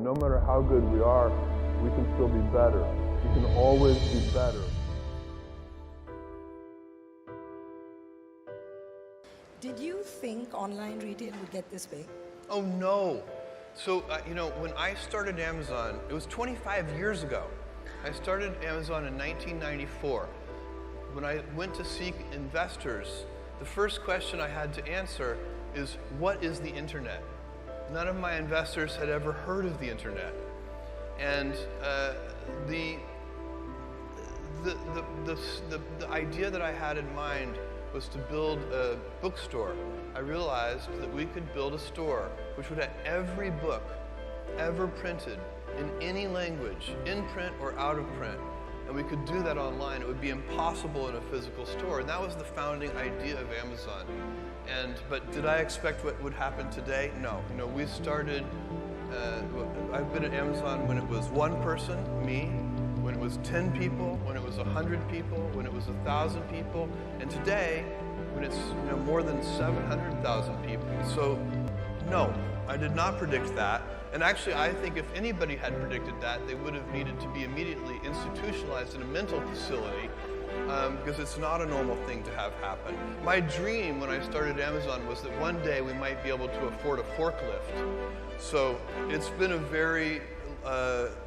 no matter how good we are, we can still be better. We can always be better. Did you think online retail would get this big? Oh no. So, when I started Amazon, it was 25 years ago. I started Amazon in 1994. When I went to seek investors, the first question I had to answer is, what is the internet? None of my investors had ever heard of the internet. And the idea that I had in mind was to build a bookstore. I realized that we could build a store which would have every book ever printed in any language, in print or out of print. And we could do that online. It would be impossible in a physical store. And that was the founding idea of Amazon. But did I expect what would happen today? No. We started, I've been at Amazon when it was one person, me, when it was 10 people, when it was 100 people, when it was 1,000 people, and today, when it's more than 700,000 people. So, no, I did not predict that. And actually, I think if anybody had predicted that, they would have needed to be immediately institutionalized in a mental facility, because it's not a normal thing to have happen. My dream when I started Amazon was that one day we might be able to afford a forklift. So it's been a very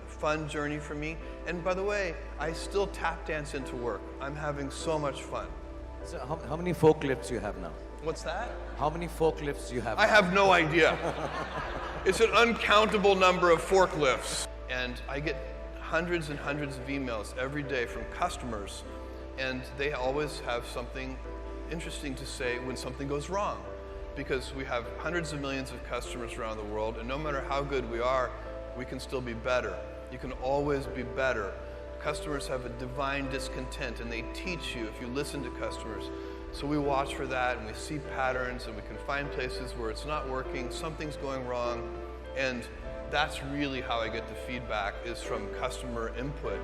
fun journey for me. And by the way, I still tap dance into work. I'm having so much fun. So how many forklifts you have now? What's that? How many forklifts you have? I have no idea. It's an uncountable number of forklifts. And I get hundreds and hundreds of emails every day from customers, and they always have something interesting to say when something goes wrong. Because we have hundreds of millions of customers around the world, and no matter how good we are, we can still be better. You can always be better. Customers have a divine discontent, and they teach you if you listen to customers. So we watch for that, and we see patterns, and we can find places where it's not working, something's going wrong, and that's really how I get the feedback, is from customer input.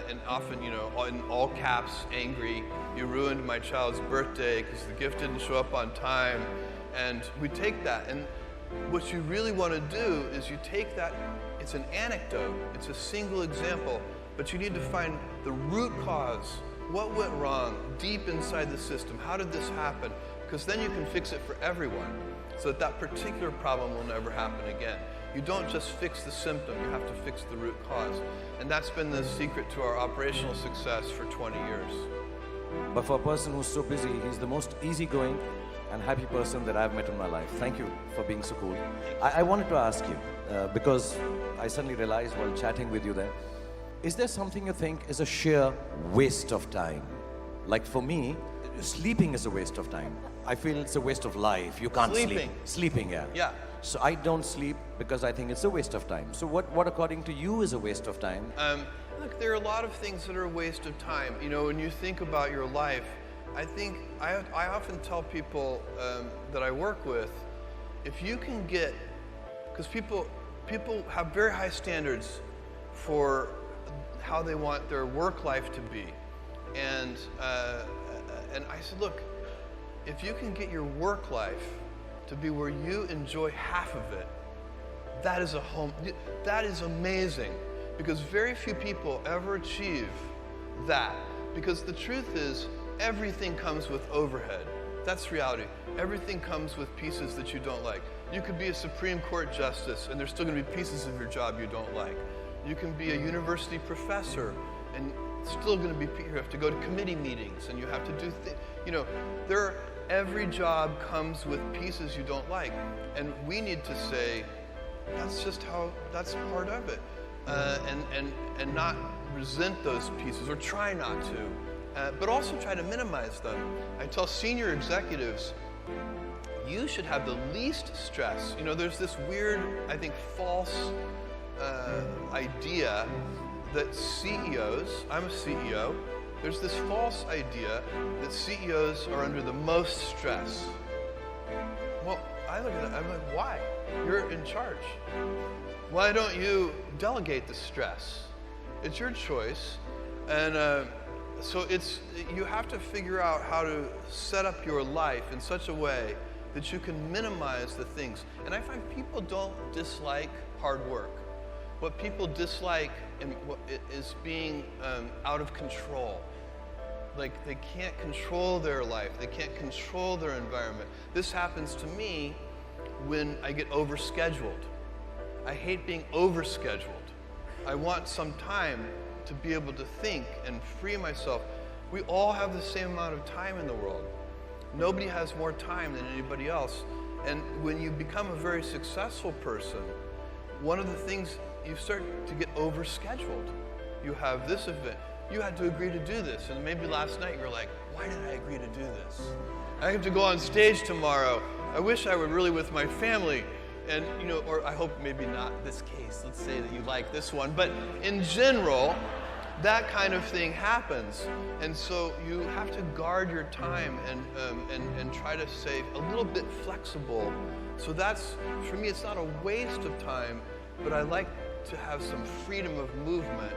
And often, in all caps, angry, you ruined my child's birthday because the gift didn't show up on time. And we take that, and what you really want to do is you take that, it's an anecdote, it's a single example, but you need to find the root cause. What went wrong deep inside the system? How did this happen? Because then you can fix it for everyone, so that that particular problem will never happen again. You don't just fix the symptom, you have to fix the root cause. And that's been the secret to our operational success for 20 years. But for a person who's so busy, he's the most easygoing and happy person that I've met in my life. Thank you for being so cool. I wanted to ask you, because I suddenly realized while chatting with you there, is there something you think is a sheer waste of time? Like for me, sleeping is a waste of time. I feel it's a waste of life. You can't sleep. Sleeping, yeah. Yeah. So I don't sleep because I think it's a waste of time. So what according to you is a waste of time? Look, there are a lot of things that are a waste of time. When you think about your life, I often tell people that I work with, if you can get, because people have very high standards for how they want their work life to be. And I said, look, if you can get your work life to be where you enjoy half of it, that is amazing, because very few people ever achieve that. Because the truth is, everything comes with overhead. That's reality. Everything comes with pieces that you don't like. You could be a Supreme Court justice, and there's still going to be pieces of your job you don't like. You can be a university professor, and still going to be, you have to go to committee meetings, and you have to do things. Every job comes with pieces you don't like, and we need to say, that's part of it, and not resent those pieces, or try not to, but also try to minimize them. I tell senior executives, you should have the least stress. There's this weird, I think, false idea that CEOs, I'm a CEO, there's this false idea that CEOs are under the most stress. Well, I look at it, I'm like, why? You're in charge. Why don't you delegate the stress? It's your choice. And so you have to figure out how to set up your life in such a way that you can minimize the things. And I find people don't dislike hard work. What people dislike is being out of control. Like they can't control their life. They can't control their environment. This happens to me when I get overscheduled. I hate being overscheduled. I want some time to be able to think and free myself. We all have the same amount of time in the world. Nobody has more time than anybody else. And when you become a very successful person, one of the things, you start to get overscheduled. You have this event. You had to agree to do this. And maybe last night you're like, why did I agree to do this? I have to go on stage tomorrow. I wish I were really with my family. And, you know, or I hope maybe not this case. Let's say that you like this one. But in general, that kind of thing happens. And so you have to guard your time and try to stay a little bit flexible. So that's, for me, it's not a waste of time, but I like to have some freedom of movement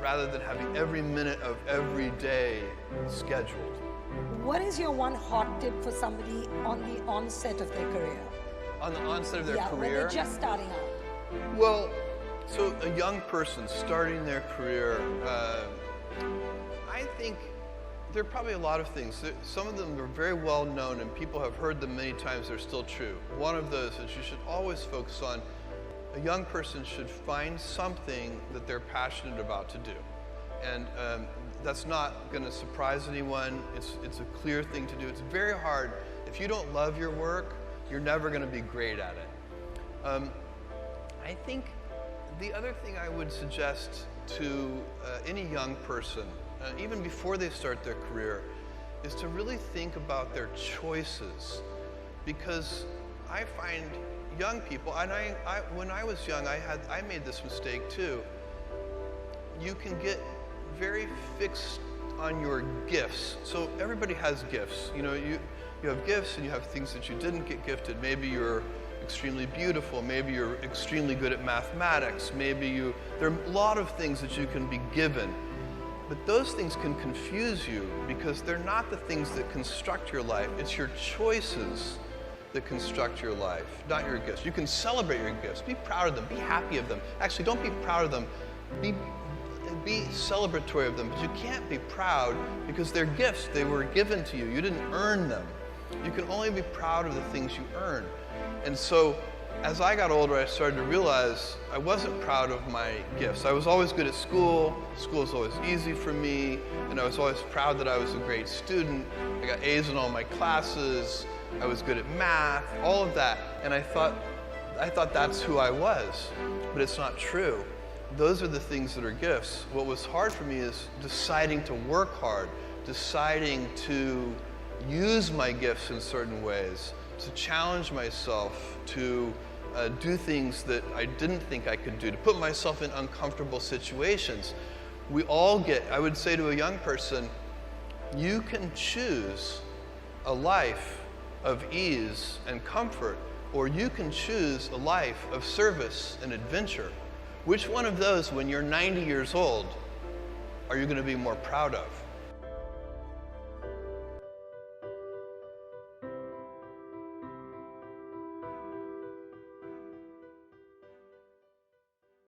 rather than having every minute of every day scheduled. What is your one hot tip for somebody on the onset of their career? On the onset of their When career? they're just starting out. Well, so a young person starting their career, I think there are probably a lot of things. Some of them are very well known and people have heard them many times. They're still true. One of those is you should always focus on, a young person should find something that they're passionate about to do. And that's not going to surprise anyone. It's a clear thing to do. It's very hard. If you don't love your work, you're never going to be great at it. I think the other thing I would suggest to any young person, even before they start their career, is to really think about their choices. Because I find young people, and when I was young, I made this mistake too. You can get very fixed on your gifts. So everybody has gifts. You know, you have gifts and you have things that you didn't get gifted. Maybe you're extremely beautiful. Maybe you're extremely good at mathematics. Maybe there are a lot of things that you can be given. But those things can confuse you because they're not the things that construct your life. It's your choices that construct your life, not your gifts. You can celebrate your gifts. Be proud of them. Be happy of them. Actually, don't be proud of them. Be celebratory of them, but you can't be proud because they're gifts. They were given to you. You didn't earn them. You can only be proud of the things you earn. And so as I got older, I started to realize I wasn't proud of my gifts. I was always good at school. School was always easy for me, and I was always proud that I was a great student. I got A's in all my classes. I was good at math, all of that. And I thought that's who I was, but it's not true. Those are the things that are gifts. What was hard for me is deciding to work hard, deciding to use my gifts in certain ways, to challenge myself, to do things that I didn't think I could do, to put myself in uncomfortable situations. We all I would say to a young person, you can choose a life of ease and comfort, or you can choose a life of service and adventure. Which one of those, when you're 90 years old, are you going to be more proud of?